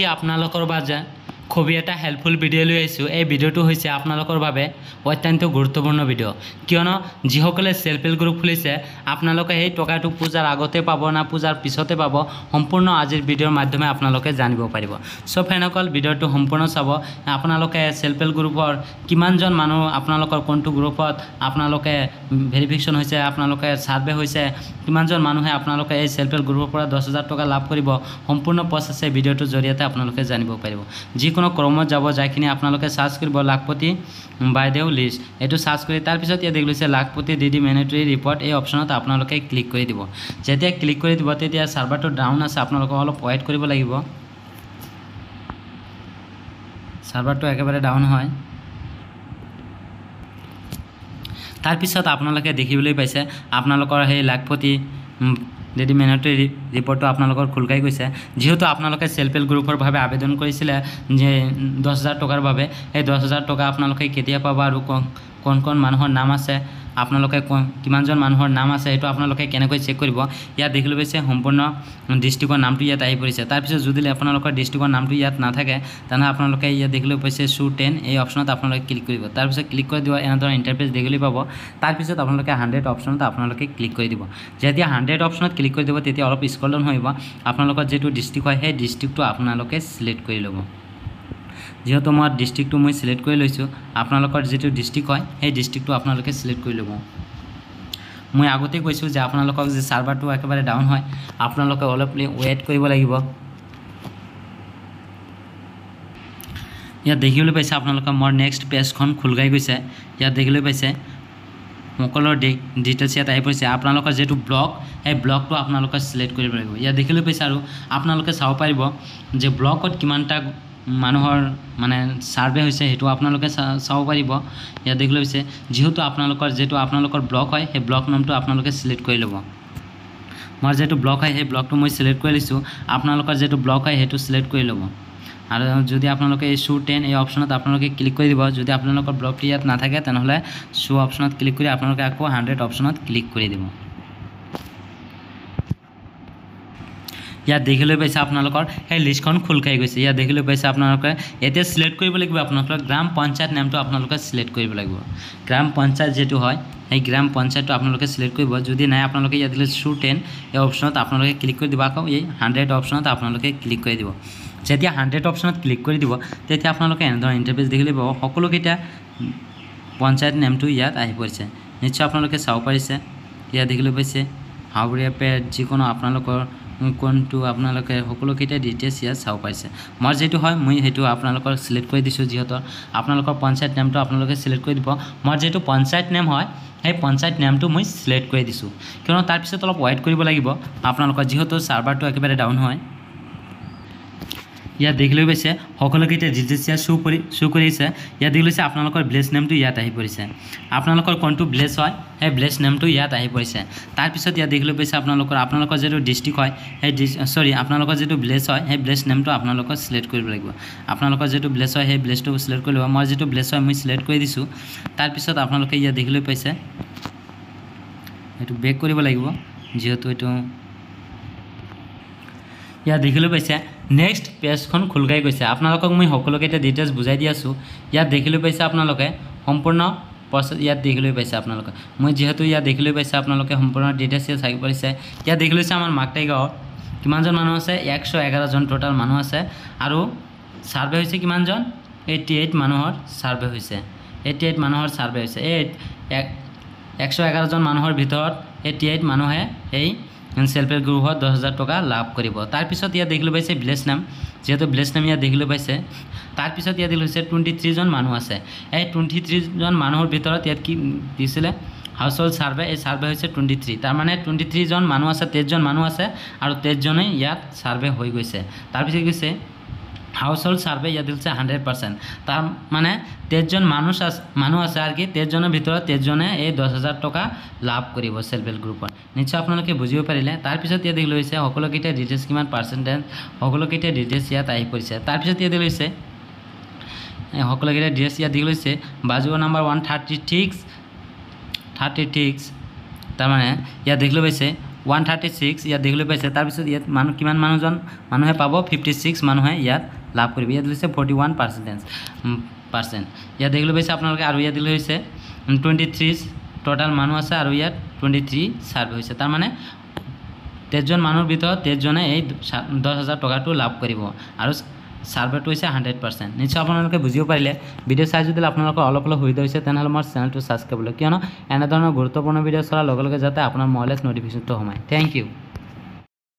আপোনালোকৰ বাবে খুবই এটা হেল্পফুল ভিডিও লৈ আহিছোঁ। এই ভিডিওটো হৈছে আপোনালোকৰ বাবে অত্যন্ত গুৰুত্বপূৰ্ণ ভিডিও, কিয়নো যিসকলে সেলফ হেল্প গ্ৰুপ খুলিছে আপোনালোকে এই টকাটো পূজাৰ আগতে পাব না পূজাৰ পিছতে পাব, সম্পূৰ্ণ আজিৰ ভিডিওৰ মাধ্যমে আপোনালোকে জানিব পাৰিব। সো ফ্ৰেণ্ডসকল, ভিডিওটো সম্পূৰ্ণ চাব। আপোনালোকে সেলফ হেল্প গ্ৰুপৰ কিমানজন মানুহ, আপোনালোকৰ কোনটো গ্ৰুপত আপোনালোকে ভেৰিফিকেশ্যন হৈছে, আপোনালোকে সাৰ্ভে হৈছে, কিমানজন মানুহে আপোনালোকে এই সেলফ হেল্প গ্ৰুপৰ পৰা 10,000 টকা লাভ কৰিব, সম্পূৰ্ণ প্ৰচেছ এই ভিডিওটোৰ জৰিয়তে আপোনালোকে জানিব পাৰিব। যিকোনো ক্ৰমত যাব, যাইখিনি আপোনালোকে সাৰ্চ কৰিব লাখপতি বাইদেউ লিষ্ট, এইটো সাৰ্চ কৰি তাৰপিছত ইয়াত দেখিছে লাখপতি ডিডি মেনেটৰী ৰিপৰ্ট, এই অপশ্যনত আপোনালোকে ক্লিক কৰি দিব। যেতিয়া ক্লিক কৰি দিব তেতিয়া সাৰ্ভাৰটো ডাউন আছে, আপোনালোকে অলপ ৱেইট কৰিব লাগিব। সাৰ্ভাৰটো একেবাৰে ডাউন হয়। তাৰপিছত আপোনালোকে দেখিবলৈ পাইছে আপোনালোকৰ সেই লাখপতি ডিডি মেনেটৰী ৰিপৰ্টটো আপোনালোকৰ খোল খাই গৈছে। যেহেতু আপোনালোকে সেলফ হেল্প গ্ৰুপৰ বাবে আবেদন কৰিছিলে যে 10,000 টকাৰ বাবে, এই 10,000 টকা আপোনালোকে কেতিয়া পাব আৰু কোন কোন মানুহৰ নাম আছে, আপোনালোকে কিমানজন মানুহৰ নাম আছে, এইটো আপোনালোকে কেনেকৈ চেক কৰিব। ইয়াত দেখিবলৈ পাইছে সম্পূৰ্ণ ডিষ্ট্ৰিক্টৰ নামটো ইয়াত আহি পৰিছে। তাৰপিছত যদি আপোনালোকৰ ডিষ্ট্ৰিক্টৰ নামটো ইয়াত নাথাকে তেনেহ'লে আপোনালোকে ইয়াত দেখিবলৈ পাইছে শ্বু 10, এই অপশ্যনত আপোনালোকে ক্লিক কৰিব। তাৰপিছত ক্লিক কৰি দিব, এনেধৰণৰ ইণ্টাৰফেচ দেখিবলৈ পাব। তাৰপিছত আপোনালোকে 100 অপশ্যনত আপোনালোকে ক্লিক কৰি দিব। যেতিয়া 100 অপশ্যনত ক্লিক কৰি দিব তেতিয়া অলপ স্ক্ৰল ডাউন হৈ আহিব। আপোনালোকৰ যিটো ডিষ্ট্ৰিক্ট হয় সেই ডিষ্ট্ৰিক্টটো আপোনালোকে চিলেক্ট কৰি ল'ব। যেহেতু মই ডিষ্ট্ৰিক্টটো মই সিলেক্ট কৰি লৈছোঁ, আপোনালোকৰ যিটো ডিষ্ট্ৰিক্ট হয় সেই ডিষ্ট্ৰিক্টটো আপোনালোকে সিলেক্ট কৰি ল'ব। মই আগতে কৈছোঁ যে আপোনালোকক যে সাৰ্ভাৰটো একেবাৰে ডাউন হয়, আপোনালোকে অলপ ৱেইট কৰিব লাগিব। ইয়াত দেখিবলৈ পাইছে আপোনালোকে মোৰ নেক্সট পেজখন খোল খাই গৈছে। ইয়াত দেখিবলৈ পাইছে সকলোৰ ডিটেইলছ ইয়াত আহি পৰিছে। আপোনালোকৰ যিটো ব্লক সেই ব্লকটো আপোনালোকে সিলেক্ট কৰিব লাগিব। ইয়াত দেখিবলৈ পাইছে আৰু আপোনালোকে চাব পাৰিব যে ব্লকত কিমানটা মানুহৰ মানে সাৰ্ভে হৈছে, সেইটো আপোনালোকে চাব পাৰিব। ইয়াত দেখিবলৈ পাইছে যেহেতু আপোনালোকৰ যিটো আপোনালোকৰ ব্লক হয় সেই ব্লক নামটো আপোনালোকে সিলেক্ট কৰি ল'ব। মোৰ যিটো ব্লক হয় সেই ব্লকটো মই সিলেক্ট কৰি লৈছোঁ, আপোনালোকৰ যিটো ব্লক হয় সেইটো সিলেক্ট কৰি ল'ব। আৰু যদি আপোনালোকে এই শ্বু 10 এই অপশ্যনত আপোনালোকে ক্লিক কৰি দিব। যদি আপোনালোকৰ ব্লকটো ইয়াত নাথাকে তেনেহ'লে শ্বু অপশ্যনত ক্লিক কৰি আপোনালোকে আকৌ 100 অপশ্যনত ক্লিক কৰি দিব। ইয়াত দেখিবলৈ পাইছে আপোনালোকৰ সেই লিষ্টখন খোল খাই গৈছে। ইয়াত দেখিবলৈ পাইছে আপোনালোকে এতিয়া সিলেক্ট কৰিব লাগিব। আপোনালোকৰ গ্ৰাম পঞ্চায়ত নামটো আপোনালোকে সিলেক্ট কৰিব লাগিব। গ্ৰাম পঞ্চায়ত যিটো হয় সেই গ্ৰাম পঞ্চায়তটো আপোনালোকে সিলেক্ট কৰিব। যদি নাই আপোনালোকে ইয়াত দিলে শ্বু 10 এই অপশ্যনত আপোনালোকে ক্লিক কৰি দিব। আকৌ এই 100 অপশ্যনত আপোনালোকে ক্লিক কৰি দিব। যেতিয়া 100 অপশ্যনত ক্লিক কৰি দিব তেতিয়া আপোনালোকে এনেধৰণৰ ইণ্টাৰফেচ দেখিবলৈ পাব। সকলোকেইটা পঞ্চায়ত নামটো ইয়াত আহি পৰিছে, নিশ্চয় আপোনালোকে চাব পাৰিছে। ইয়াত দেখিবলৈ পাইছে হাওৰীয়া পেট, যিকোনো আপোনালোকৰ কোনটো আপোনালোকে সকলোকেইটা ডিটেইলছ ইয়াত চাব পাৰিছে। মোৰ যিটো হয় মই সেইটো আপোনালোকৰ সিলেক্ট কৰি দিছোঁ। যিহেতু আপোনালোকৰ পঞ্চায়ত নামটো আপোনালোকে সিলেক্ট কৰি দিব। মোৰ যিটো পঞ্চায়ত নাম হয় সেই পঞ্চায়ত নামটো মই সিলেক্ট কৰি দিছোঁ, কিয়নো তাৰপিছত অলপ ৱেইট কৰিব লাগিব আপোনালোকৰ, যিহেতু সাৰ্ভাৰটো একেবাৰে ডাউন হয়। ইয়াত দেখিবলৈ পাইছে সকলোকেইটা ডিটেইলছ ইয়াত শ্ব' কৰিছে। ইয়াত দেখিছে আপোনালোকৰ ভিলেজ নেমটো ইয়াত আহি পৰিছে। আপোনালোকৰ কোনটো ভিলেজ হয় সেই ভিলেজ নেমটো ইয়াত আহি পৰিছে। তাৰপিছত ইয়াত দেখিবলৈ পাইছে আপোনালোকৰ যিটো ডিষ্ট্ৰিক্ট হয় সেই আপোনালোকৰ যিটো ভিলেজ হয় সেই ভিলেজ নেমটো আপোনালোকৰ সিলেক্ট কৰিব লাগিব। আপোনালোকৰ যিটো ভিলেজ হয় সেই ভিলেজটো সিলেক্ট কৰি ল'ব। মই যিটো ভিলেজ হয় মই সিলেক্ট কৰি দিছোঁ। তাৰপিছত আপোনালোকে ইয়াত দেখিবলৈ পাইছে এইটো বেক কৰিব লাগিব, যিহেতু এইটো ইয়াত দেখিবলৈ পাইছে নেক্সট পেজখন খোল খাই গৈছে। আপোনালোকক মই সকলোকেইটা ডিটেইলছ বুজাই দি আছোঁ। ইয়াত দেখিবলৈ পাইছে আপোনালোকে সম্পূৰ্ণ প্ৰচেছ ইয়াত দেখিবলৈ পাইছে আপোনালোকে। মই যিহেতু ইয়াত দেখিবলৈ পাইছে আপোনালোকে সম্পূৰ্ণ ডিটেইলছ ইয়াত চাই পাৰিছে। ইয়াত দেখিলৈ পাইছে আমাৰ মাকটাই গাঁৱত কিমানজন মানুহ আছে, 111জন টোটাল মানুহ আছে। আৰু সাৰ্ভে হৈছে কিমানজন, 88 মানুহৰ সাৰ্ভে হৈছে। 88 মানুহৰ সাৰ্ভে হৈছে। এই 111জন মানুহৰ ভিতৰত 88 মানুহে এই সেলফ হেল্প গ্ৰুপত 10,000 টকা লাভ কৰিব। তাৰপিছত ইয়াত দেখিবলৈ পাইছে ভিলেজ নাম, যিহেতু ভিলেজ নাম ইয়াত দেখিবলৈ পাইছে। তাৰপিছত ইয়াত দেখিলোঁ 23জন মানুহ আছে। এই 23জন মানুহৰ ভিতৰত ইয়াত কি দিছিলে হাউচ হোল্ড সাৰ্ভে, এই সাৰ্ভে হৈছে 23। তাৰমানে 23জন মানুহ আছে, 23জন মানুহ আছে আৰু 23জনেই ইয়াত সাৰ্ভে হৈ গৈছে। তাৰপিছত গৈছে হাউচ হোল্ড সাৰ্ভে, ইয়াত দিছে 100%। তাৰ মানে 23জন মানুহ আছে আৰু কি 23জনৰ ভিতৰত 23জনে এই 10,000 টকা লাভ কৰিব সেলফ হেল্প গ্ৰুপত। নিশ্চয় আপোনালোকে বুজিব পাৰিলে। তাৰপিছত ইয়াত দেখিলৈ হৈছে সকলোকেইটা ডিটেইলছ কিমান পাৰ্চেণ্টেজ, সকলোকেইটা ডিটেইলছ ইয়াত আহি পৰিছে। তাৰপিছত ইয়াত দেখিলৈ হৈছে সকলোকেইটা ডিটেইলছ ইয়াত দেখিলৈ হৈছে বাজুৱা নাম্বাৰ 136। তাৰমানে ইয়াত দেখিবলৈ পাইছে 136 ইয়াত দেখিবলৈ পাইছে তাৰপিছত ইয়াত মানুহ কিমান মানুহে পাব 56 মানুহে ইয়াত লাভ কৰিব ইয়াত লৈছে 41% ইয়াত দেখিবলৈ পাইছে আপোনালোকে আৰু ইয়াত দিলে হৈছে 23 টোটাল মানুহ আছে আৰু ইয়াত 23 সাৰ্ভে হৈছে তাৰ মানে 13 জন মানুহৰ ভিতৰত 13 জনে এই 10,000 টকাটো লাভ কৰিব আৰু সাৰ্ভেটো হৈছে 100% নিশ্চয় আপোনালোকে বুজিব পাৰিলে ভিডিও চাই যদি আপোনালোকৰ অলপ সুবিধা হৈছে তেনেহলে মোৰ চেনেলটো সাবস্ক্ৰাইব কৰক কিয়নো এনে ধৰণৰ গুৰুত্বপূৰ্ণ ভিডিও চোৱাৰ লগে লগে যাতে আপোনাৰ মোবাইলত নটিফিকেশনটো সোমায় থ্যাংক ইউ